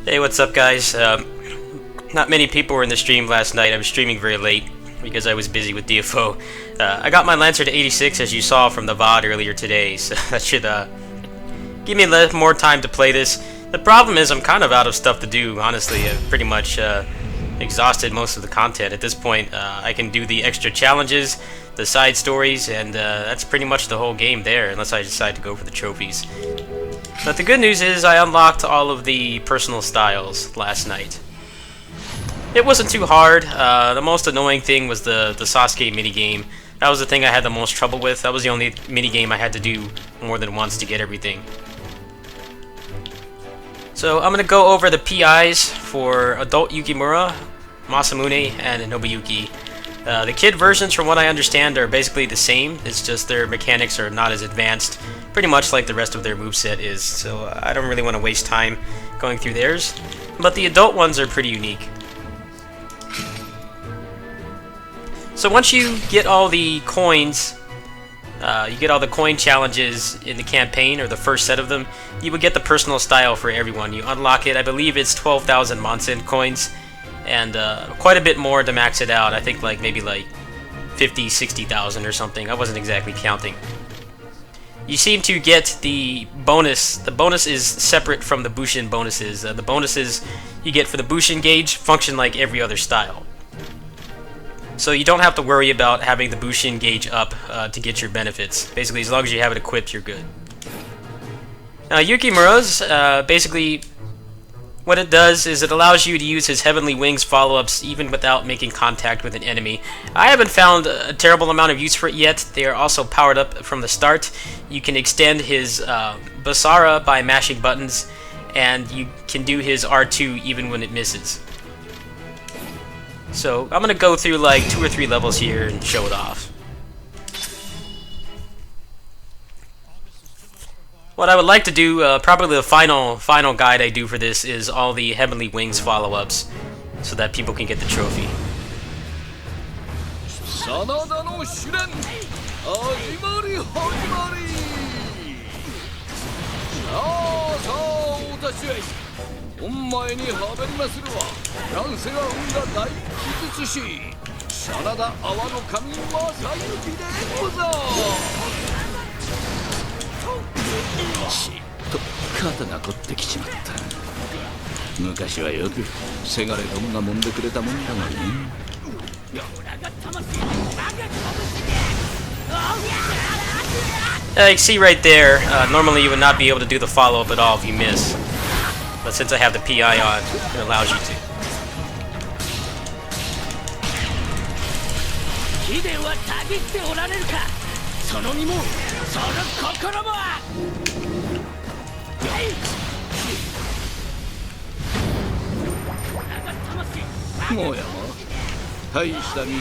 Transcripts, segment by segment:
Hey, what's up, guys? Not many people were in the stream last night. I was streaming very late because I was busy with DFO. I got my Lancer to 86, as you saw from the VOD earlier today, so that should give me a little more time to play this. The problem is I'm kind of out of stuff to do, honestly. I've pretty much exhausted most of the content. At this point, I can do the extra challenges, the side stories, and that's pretty much the whole game there, unless I decide to go for the trophies. But the good news is I unlocked all of the personal styles last night. It wasn't too hard. The most annoying thing was the Sasuke minigame. That was the thing I had the most trouble with. That was the only minigame I had to do more than once to get everything. So I'm going to go over the PIs for Adult Yukimura, Masamune, and Nobuyuki. The kid versions, from what I understand, are basically the same. It's just their mechanics are not as advanced, pretty much like the rest of their moveset is. So I don't really want to waste time going through theirs. But the adult ones are pretty unique. So once you get all the coins, you get all the coin challenges in the campaign, or the first set of them, you would get the personal style for everyone. You unlock it, I believe it's 12,000 Monsen coins, and quite a bit more to max it out. I think maybe 50, 60,000 or something. I wasn't exactly counting. You seem to get the bonus. The bonus is separate from the Bushin bonuses. The bonuses you get for the Bushin gauge function like every other style. So you don't have to worry about having the Bushin gauge up to get your benefits. Basically, as long as you have it equipped, you're good. Now, Yukimura's, basically, what it does is it allows you to use his Heavenly Wings follow-ups even without making contact with an enemy. I haven't found a terrible amount of use for it yet. They are also powered up from the start. You can extend his Basara by mashing buttons, and you can do his R2 even when it misses. So I'm going to go through 2 or 3 levels here and show it off. What I would like to do, probably the final guide I do for this, is all the Heavenly Wings follow-ups, so that people can get the trophy. You see right there, normally you would not be able to do the follow-up at all if you miss. But since I have the PI on, it allows you to.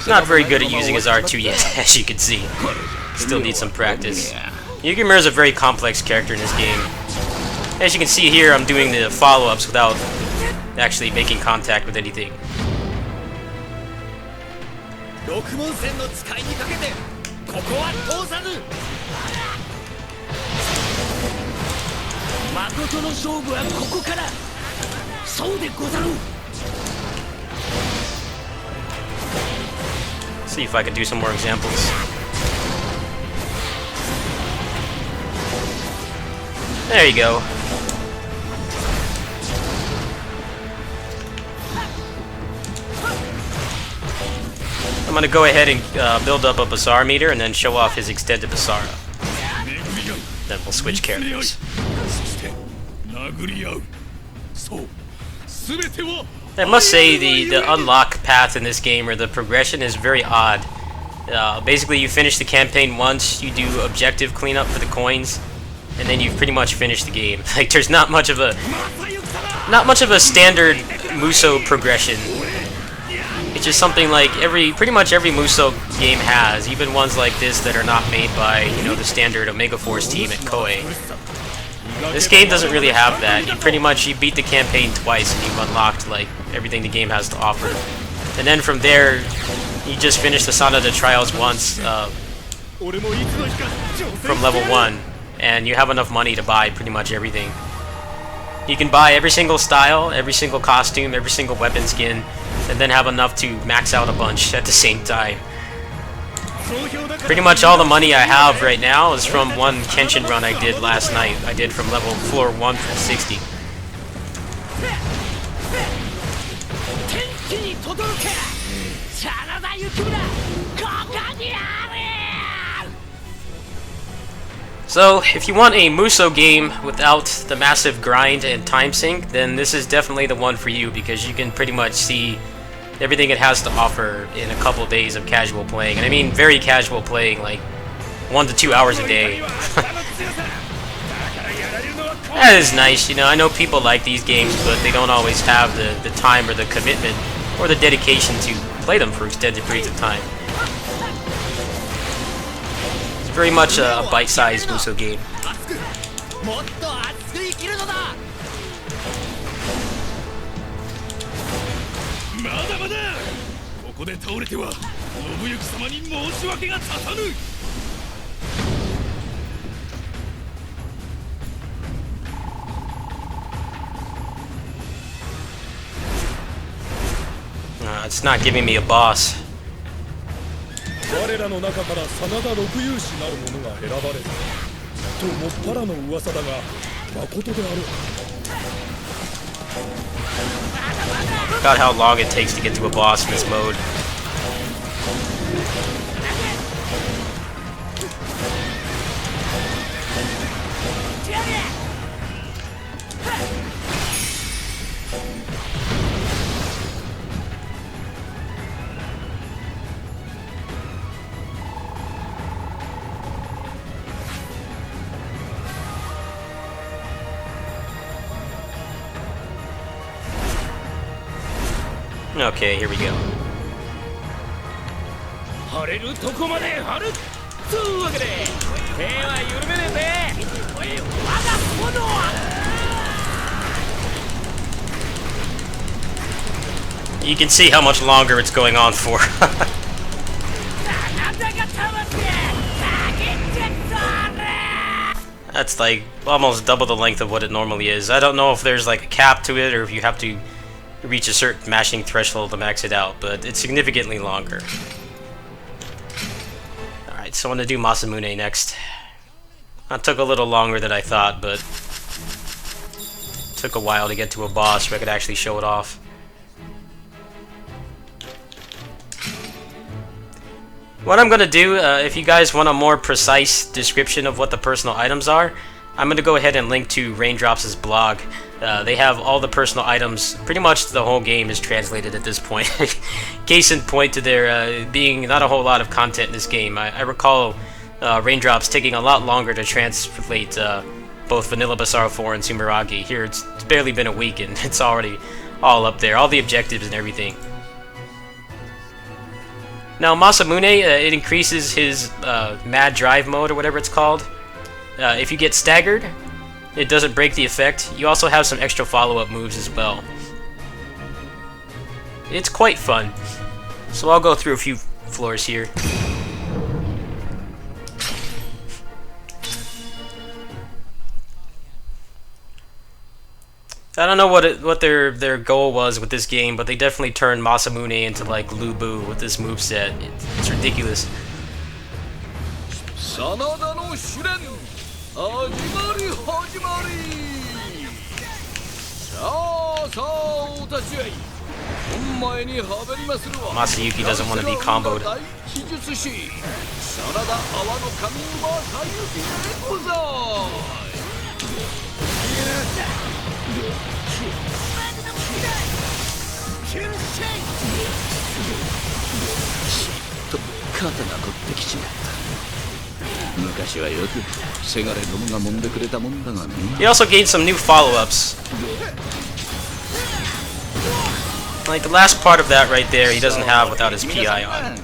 Not very good at using his R2 yet, as you can see. Still needs some practice. Yukimura is a very complex character in this game. As you can see here, I'm doing the follow-ups without actually making contact with anything. See if I can do some more examples. There you go. I'm going to go ahead and build up a Basara meter and then show off his extended Basara. Then we'll switch characters. I must say the unlock path in this game, or the progression, is very odd. Basically, you finish the campaign once, you do objective cleanup for the coins, and then you've pretty much finished the game. There's not much of a standard Muso progression. It's just something pretty much every Muso game has, even ones like this that are not made by, the standard Omega Force team at Koei. This game doesn't really have that. You beat the campaign twice and you've unlocked everything the game has to offer. And then from there, you just finish the Sanada trials once from level 1, and you have enough money to buy pretty much everything. You can buy every single style, every single costume, every single weapon skin, and then have enough to max out a bunch at the same time. Pretty much all the money I have right now is from one Kenshin run I did last night. I did from level floor 1 through 60. So, if you want a Musou game without the massive grind and time sink, then this is definitely the one for you, because you can pretty much see everything it has to offer in a couple days of casual playing. And I mean very casual playing, like 1 to 2 hours a day. That is nice, you know. I know people like these games, but they don't always have the time or the commitment or the dedication to play them for extended periods of time. Very much a bite-sized Musou game. It's not giving me a boss. About how long it takes to get to a boss in this mode. Okay, here we go. You can see how much longer it's going on for. That's like almost double the length of what it normally is. I don't know if there's like a cap to it or if you have to reach a certain mashing threshold to max it out, but it's significantly longer. Alright, so I'm going to do Masamune next. That took a little longer than I thought, but it took a while to get to a boss where I could actually show it off. What I'm going to do, if you guys want a more precise description of what the personal items are, I'm going to go ahead and link to Raindrops' blog. They have all the personal items. Pretty much the whole game is translated at this point. Case in point to there being not a whole lot of content in this game. I recall Raindrops taking a lot longer to translate both Vanilla Basara 4 and Sumeragi. Here it's barely been a week and it's already all up there. All the objectives and everything. Now Masamune, it increases his Mad Drive mode or whatever it's called. If you get staggered, it doesn't break the effect. You also have some extra follow-up moves as well. It's quite fun. So I'll go through a few floors here. I don't know what their goal was with this game, but they definitely turned Masamune into like Lubu with this moveset. It's ridiculous. Masayuki doesn't want to be comboed. He also gained some new follow-ups. Like the last part of that right there, he doesn't have without his PI on.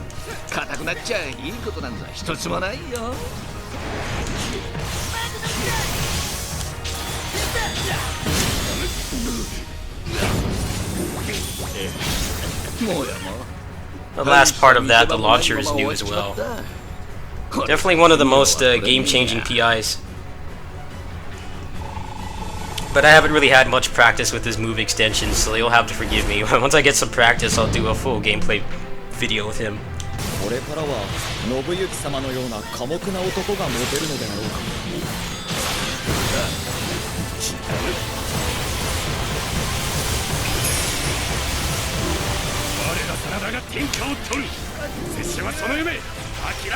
The last part of that, the launcher, is new as well. Definitely one of the most game-changing PIs. But I haven't really had much practice with his move extensions, so you'll have to forgive me. Once I get some practice, I'll do a full gameplay video with him. これからは信行様のような寡黙な男がモテるのであろうか。我ら真田が天下を取る。拙者はその夢諦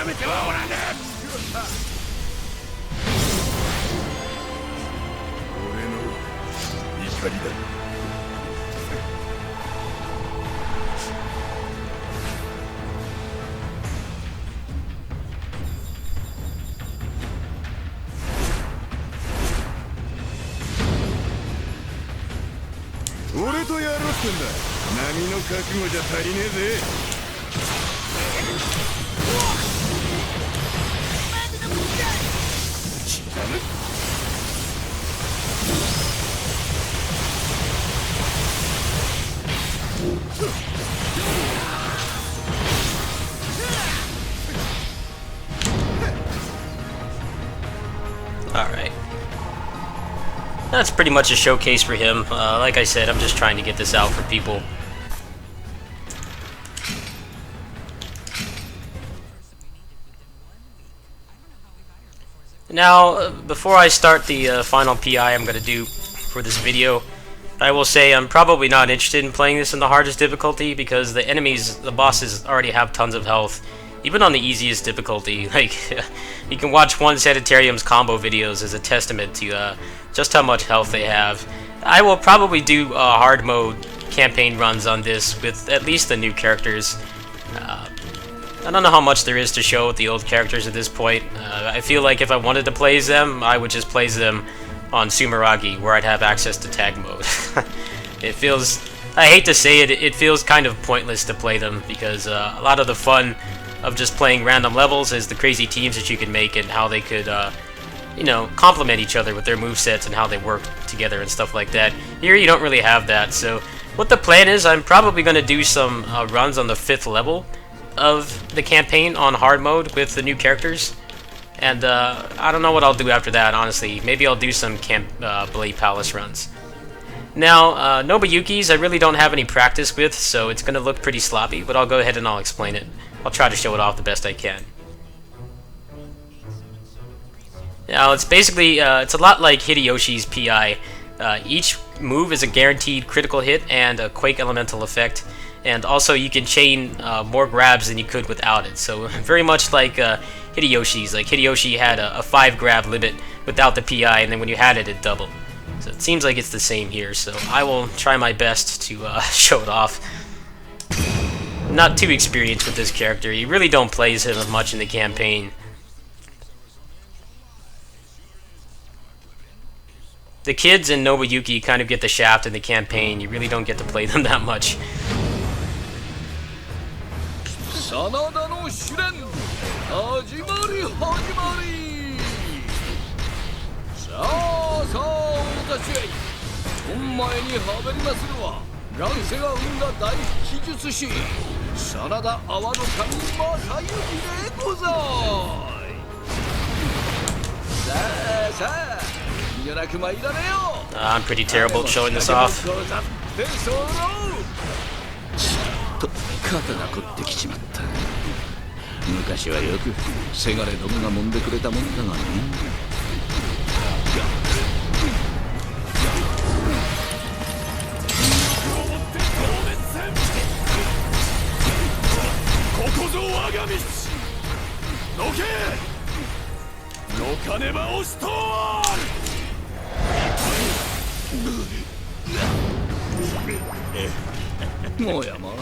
めてはおらぬ。俺の怒りだ。俺とやろうってんだ。波の覚悟じゃ足りねえぜ。Alright. That's pretty much a showcase for him. Like I said, I'm just trying to get this out for people. Now, before I start the final PI I'm going to do for this video, I will say I'm probably not interested in playing this in the hardest difficulty because the enemies, the bosses, already have tons of health. Even on the easiest difficulty, like, you can watch one Sanitarium's combo videos as a testament to just how much health they have. I will probably do hard mode campaign runs on this with at least the new characters. I don't know how much there is to show with the old characters at this point. I feel like if I wanted to play them, I would just play them on Sumeragi, where I'd have access to tag mode. It feels, I hate to say it, it feels kind of pointless to play them because a lot of the fun of just playing random levels is the crazy teams that you can make and how they could, you know, complement each other with their movesets and how they work together and stuff like that. Here you don't really have that, so what the plan is, I'm probably going to do some runs on the 5th level of the campaign on hard mode with the new characters. And I don't know what I'll do after that, honestly. Maybe I'll do some Blade Palace runs. Now, Nobuyuki's I really don't have any practice with, so it's going to look pretty sloppy, but I'll go ahead and I'll explain it. I'll try to show it off the best I can. Now, it's basically, it's a lot like Hideyoshi's PI. Each move is a guaranteed critical hit and a Quake Elemental effect. And also, you can chain more grabs than you could without it. So, very much like Hideyoshi's. Like, Hideyoshi had a 5 grab limit without the PI, and then when you had it, it doubled. So, it seems like it's the same here. So, I will try my best to show it off. I'm not too experienced with this character. You really don't play as him much in the campaign. The kids and Nobuyuki kind of get the shaft in the campaign. You really don't get to play them that much. Sanada no Shiren, hajimari hajimari. Sa a sa a otachi, onmae ni habarimasuるは乱世が生んだ大秘術師真田阿波の神正幸でござい。さあさあ、遠慮なく参られよ。I'm pretty terrible at showing this off. 肩が凝ってきちまった。昔はよくせがれどもが揉んでくれたもんだがね。ここぞ我が道。のけ。のかねば押しとる。もうやもう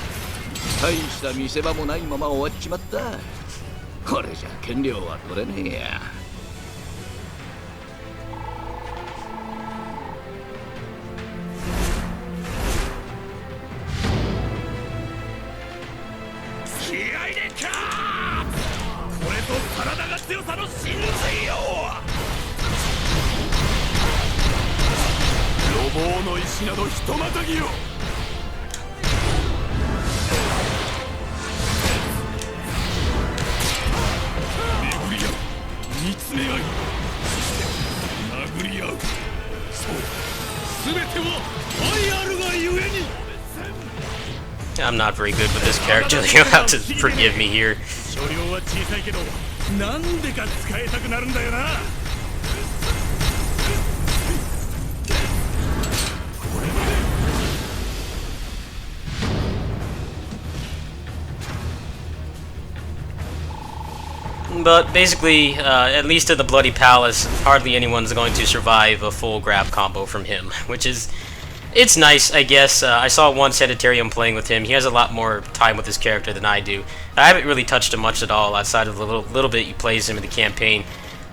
大した見せ場もないまま終わっちまった。これじゃ権利は取れねえや。気合いでかこれと体が強さの真髄よ。予防の石などひとまたぎよ。見つめ合い殴り合う。そう I'm not very good with this character. You'll have to forgive me here. But basically, at least at the Bloody Palace, hardly anyone's going to survive a full grab combo from him, which is... It's nice, I guess. I saw one Sanitarium playing with him. He has a lot more time with his character than I do. I haven't really touched him much at all, outside of the little bit he plays him in the campaign.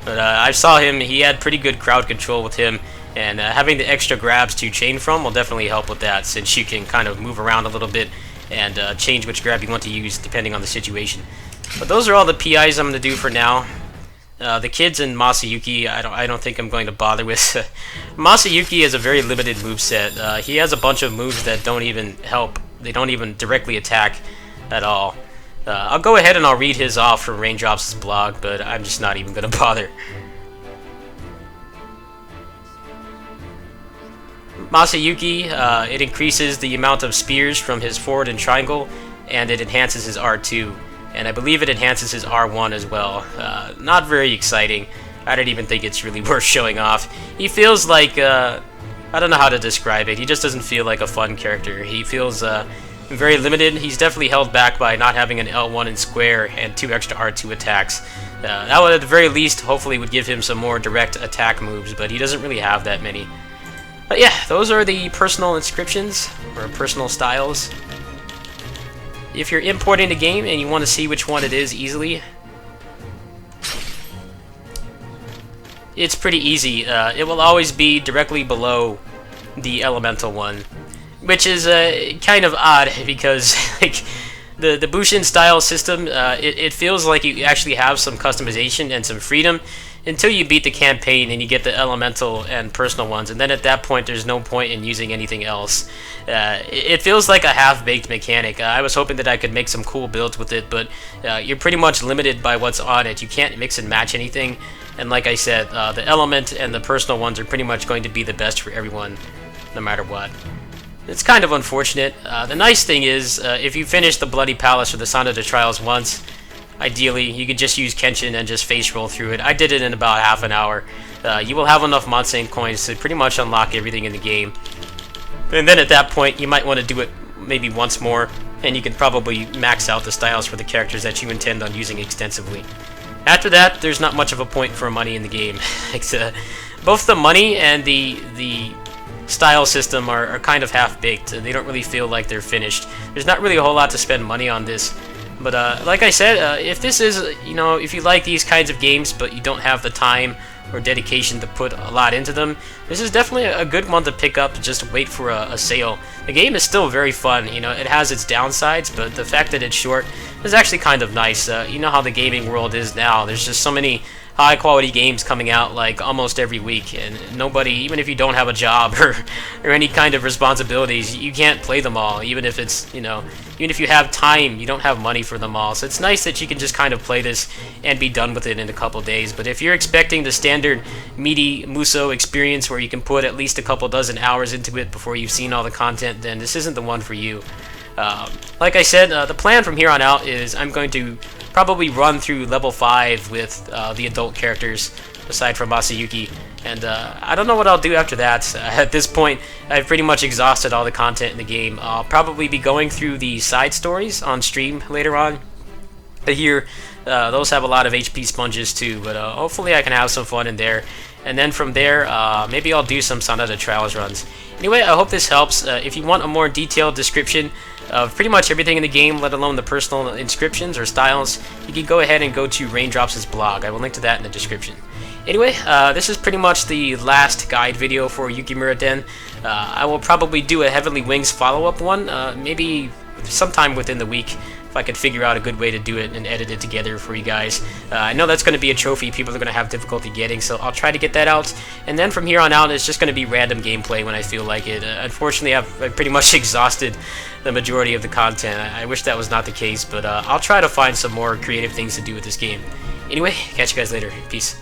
But I saw him, he had pretty good crowd control with him, and having the extra grabs to chain from will definitely help with that, since you can kind of move around a little bit and change which grab you want to use depending on the situation. But those are all the PIs I'm going to do for now. The kids and Masayuki, I don't think I'm going to bother with. Masayuki has a very limited moveset. He has a bunch of moves that don't even help. They don't even directly attack at all. I'll go ahead and I'll read his off from Raindrops' blog, but I'm just not even going to bother. Masayuki, it increases the amount of spears from his forward and triangle, and it enhances his R2. And I believe it enhances his R1 as well. Not very exciting. I don't even think it's really worth showing off. He feels like, I don't know how to describe it. He just doesn't feel like a fun character. He feels very limited. He's definitely held back by not having an L1 in square and 2 extra R2 attacks. That would at the very least hopefully would give him some more direct attack moves, but he doesn't really have that many. But yeah, those are the personal inscriptions, or personal styles. If you're importing the game and you want to see which one it is easily, it's pretty easy. It will always be directly below the elemental one, which is kind of odd because like the Bushin style system, it feels like you actually have some customization and some freedom until you beat the campaign and you get the elemental and personal ones, and then at that point there's no point in using anything else. It feels like a half-baked mechanic. I was hoping that I could make some cool builds with it, but you're pretty much limited by what's on it. You can't mix and match anything, and like I said, the element and the personal ones are pretty much going to be the best for everyone, no matter what. It's kind of unfortunate. The nice thing is, if you finish the Bloody Palace or the Sanada Trials once, ideally, you could just use Kenshin and just face roll through it. I did it in about half an hour. You will have enough Masamune coins to pretty much unlock everything in the game. And then at that point, you might want to do it maybe once more, and you can probably max out the styles for the characters that you intend on using extensively. After that, there's not much of a point for money in the game. Both the money and the style system are kind of half-baked. They don't really feel like they're finished. There's not really a whole lot to spend money on this. But like I said, if this is, if you like these kinds of games but you don't have the time or dedication to put a lot into them, this is definitely a good one to pick up. Just wait for a sale. The game is still very fun. It has its downsides, but the fact that it's short is actually kind of nice. You know how the gaming world is now. There's just so many high-quality games coming out like almost every week, and nobody, even if you don't have a job or any kind of responsibilities, you can't play them all. Even if it's, even if you have time, you don't have money for them all. So it's nice that you can just kind of play this and be done with it in a couple days. But if you're expecting the standard meaty Muso experience where you can put at least a couple dozen hours into it before you've seen all the content, then this isn't the one for you. Like I said, the plan from here on out is I'm going to probably run through level 5 with the adult characters, aside from Masayuki, and I don't know what I'll do after that. At this point, I've pretty much exhausted all the content in the game. I'll probably be going through the side stories on stream later on. Here, those have a lot of HP sponges too, but hopefully I can have some fun in there. And then from there, maybe I'll do some Sanada Trials runs. Anyway, I hope this helps. If you want a more detailed description of pretty much everything in the game, let alone the personal inscriptions or styles, you can go ahead and go to Raindrops' blog. I will link to that in the description. Anyway, this is pretty much the last guide video for Yukimura-den. I will probably do a Heavenly Wings follow-up one, maybe sometime within the week, if I could figure out a good way to do it and edit it together for you guys. I know that's going to be a trophy people are going to have difficulty getting, so I'll try to get that out. And then from here on out, it's just going to be random gameplay when I feel like it. Unfortunately, I've pretty much exhausted the majority of the content. I wish that was not the case, but I'll try to find some more creative things to do with this game. Anyway, catch you guys later. Peace.